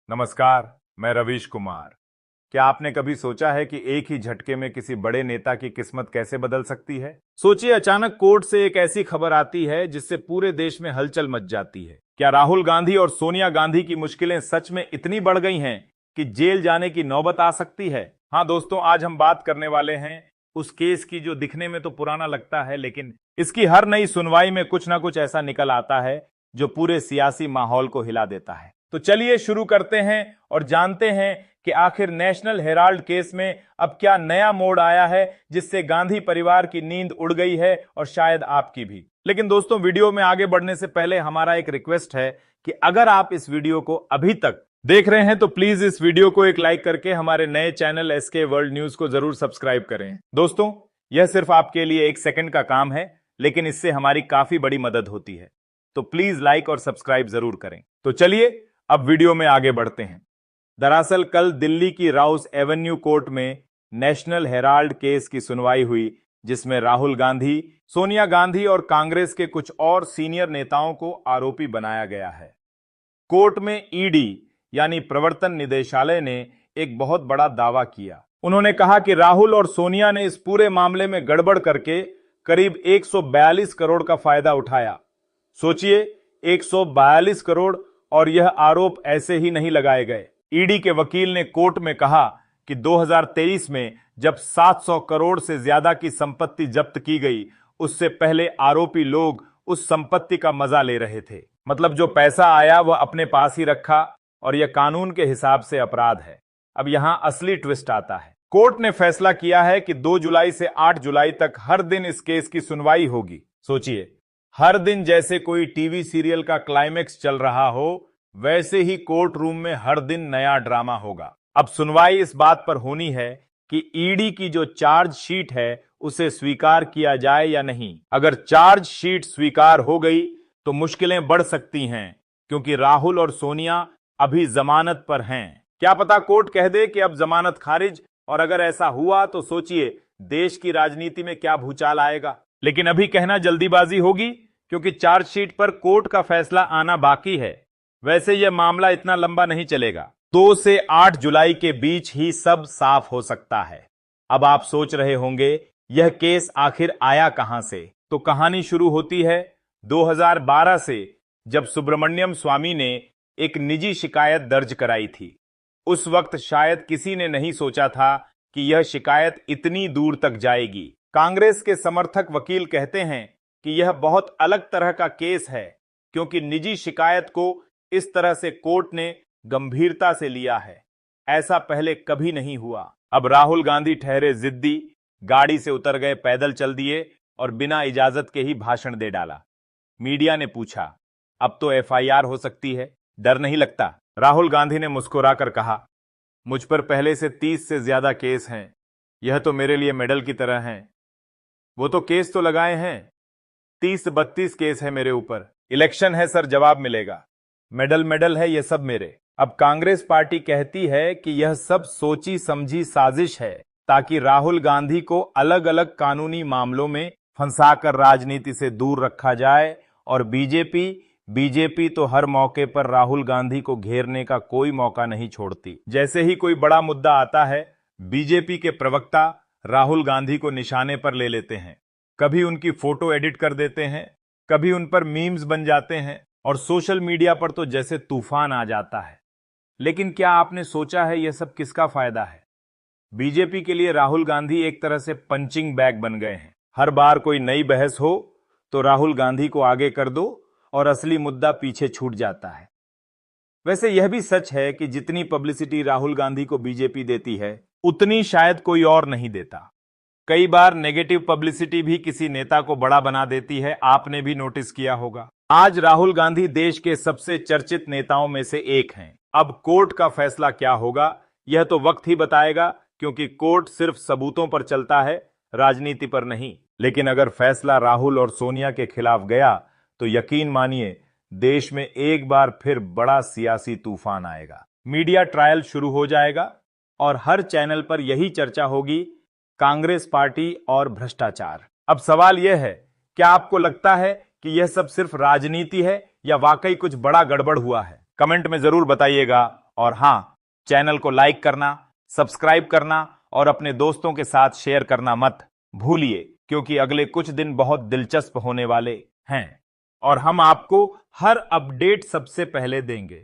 नमस्कार, मैं रवीश कुमार। क्या आपने कभी सोचा है कि एक ही झटके में किसी बड़े नेता की किस्मत कैसे बदल सकती है? सोचिए, अचानक कोर्ट से एक ऐसी खबर आती है जिससे पूरे देश में हलचल मच जाती है। क्या राहुल गांधी और सोनिया गांधी की मुश्किलें सच में इतनी बढ़ गई हैं कि जेल जाने की नौबत आ सकती है? हाँ दोस्तों, आज हम बात करने वाले हैं उस केस की जो दिखने में तो पुराना लगता है, लेकिन इसकी हर नई सुनवाई में कुछ ना कुछ ऐसा निकल आता है जो पूरे सियासी माहौल को हिला देता है। तो चलिए शुरू करते हैं और जानते हैं कि आखिर नेशनल हेराल्ड केस में अब क्या नया मोड़ आया है जिससे गांधी परिवार की नींद उड़ गई है और शायद आपकी भी। लेकिन दोस्तों, वीडियो में आगे बढ़ने से पहले हमारा एक रिक्वेस्ट है कि अगर आप इस वीडियो को अभी तक देख रहे हैं तो प्लीज इस वीडियो को एक लाइक करके हमारे नए चैनल एसके वर्ल्ड न्यूज को जरूर सब्सक्राइब करें। दोस्तों, यह सिर्फ आपके लिए एक सेकंड का काम है, लेकिन इससे हमारी काफी बड़ी मदद होती है, तो प्लीज लाइक और सब्सक्राइब जरूर करें। तो चलिए अब वीडियो में आगे बढ़ते हैं। दरअसल कल दिल्ली की राउस एवेन्यू कोर्ट में नेशनल हेराल्ड केस की सुनवाई हुई, जिसमें राहुल गांधी, सोनिया गांधी और कांग्रेस के कुछ और सीनियर नेताओं को आरोपी बनाया गया है। कोर्ट में ईडी यानी प्रवर्तन निदेशालय ने एक बहुत बड़ा दावा किया। उन्होंने कहा कि राहुल और सोनिया ने इस पूरे मामले में गड़बड़ करके करीब 142 करोड़ का फायदा उठाया। सोचिए, 142 करोड़, और यह आरोप ऐसे ही नहीं लगाए गए। ईडी के वकील ने कोर्ट में कहा कि 2023 में जब 700 करोड़ से ज्यादा की संपत्ति जब्त की गई, उससे पहले आरोपी लोग उस संपत्ति का मजा ले रहे थे। मतलब जो पैसा आया वह अपने पास ही रखा, और यह कानून के हिसाब से अपराध है। अब यहां असली ट्विस्ट आता है। कोर्ट ने फैसला किया है कि 2 जुलाई से 8 जुलाई तक हर दिन इस केस की सुनवाई होगी। सोचिए, हर दिन जैसे कोई टीवी सीरियल का क्लाइमेक्स चल रहा हो, वैसे ही कोर्ट रूम में हर दिन नया ड्रामा होगा। अब सुनवाई इस बात पर होनी है कि ईडी की जो चार्ज शीट है उसे स्वीकार किया जाए या नहीं। अगर चार्ज शीट स्वीकार हो गई तो मुश्किलें बढ़ सकती हैं, क्योंकि राहुल और सोनिया अभी जमानत पर हैं। क्या पता कोर्ट कह दे कि अब जमानत खारिज, और अगर ऐसा हुआ तो सोचिए देश की राजनीति में क्या भूचाल आएगा। लेकिन अभी कहना जल्दीबाजी होगी, क्योंकि चार्जशीट पर कोर्ट का फैसला आना बाकी है। वैसे यह मामला इतना लंबा नहीं चलेगा। 2 से 8 जुलाई के बीच ही सब साफ हो सकता है। अब आप सोच रहे होंगे, यह केस आखिर आया कहां से? तो कहानी शुरू होती है 2012 से, जब सुब्रमण्यम स्वामी ने एक निजी शिकायत दर्ज कराई थी। उस वक्त शायद किसी ने नहीं सोचा था कि यह शिकायत इतनी दूर तक जाएगी। कांग्रेस के समर्थक वकील कहते हैं कि यह बहुत अलग तरह का केस है, क्योंकि निजी शिकायत को इस तरह से कोर्ट ने गंभीरता से लिया है। ऐसा पहले कभी नहीं हुआ। अब राहुल गांधी ठहरे जिद्दी, गाड़ी से उतर गए, पैदल चल दिए और बिना इजाजत के ही भाषण दे डाला। मीडिया ने पूछा, अब तो एफआईआर हो सकती है, डर नहीं लगता? राहुल गांधी ने मुस्कुराकर कहा, मुझ पर पहले से 30 से ज्यादा केस हैं, यह तो मेरे लिए मेडल की तरह हैं। वो तो केस तो लगाए हैं, 30-32 केस है मेरे ऊपर। इलेक्शन है सर, जवाब मिलेगा। मेडल मेडल है ये सब मेरे। अब कांग्रेस पार्टी कहती है कि यह सब सोची समझी साजिश है, ताकि राहुल गांधी को अलग अलग कानूनी मामलों में फंसाकर राजनीति से दूर रखा जाए, और बीजेपी तो हर मौके पर राहुल गांधी को घेरने का कोई मौका नहीं छोड़ती। जैसे ही कोई बड़ा मुद्दा आता है, बीजेपी के प्रवक्ता राहुल गांधी को निशाने पर ले लेते हैं। कभी उनकी फोटो एडिट कर देते हैं, कभी उन पर मीम्स बन जाते हैं, और सोशल मीडिया पर तो जैसे तूफान आ जाता है। लेकिन क्या आपने सोचा है यह सब किसका फायदा है? बीजेपी के लिए राहुल गांधी एक तरह से पंचिंग बैग बन गए हैं। हर बार कोई नई बहस हो तो राहुल गांधी को आगे कर दो और असली मुद्दा पीछे छूट जाता है। वैसे यह भी सच है कि जितनी पब्लिसिटी राहुल गांधी को बीजेपी देती है, उतनी शायद कोई और नहीं देता। कई बार नेगेटिव पब्लिसिटी भी किसी नेता को बड़ा बना देती है, आपने भी नोटिस किया होगा। आज राहुल गांधी देश के सबसे चर्चित नेताओं में से एक हैं। अब कोर्ट का फैसला क्या होगा, यह तो वक्त ही बताएगा, क्योंकि कोर्ट सिर्फ सबूतों पर चलता है, राजनीति पर नहीं। लेकिन अगर फैसला राहुल और सोनिया के खिलाफ गया तो यकीन मानिए, देश में एक बार फिर बड़ा सियासी तूफान आएगा। मीडिया ट्रायल शुरू हो जाएगा और हर चैनल पर यही चर्चा होगी, कांग्रेस पार्टी और भ्रष्टाचार। अब सवाल यह है, क्या आपको लगता है कि यह सब सिर्फ राजनीति है या वाकई कुछ बड़ा गड़बड़ हुआ है? कमेंट में जरूर बताइएगा और हाँ, चैनल को लाइक करना, सब्सक्राइब करना और अपने दोस्तों के साथ शेयर करना मत भूलिए, क्योंकि अगले कुछ दिन बहुत दिलचस्प होने वाले हैं और हम आपको हर अपडेट सबसे पहले देंगे।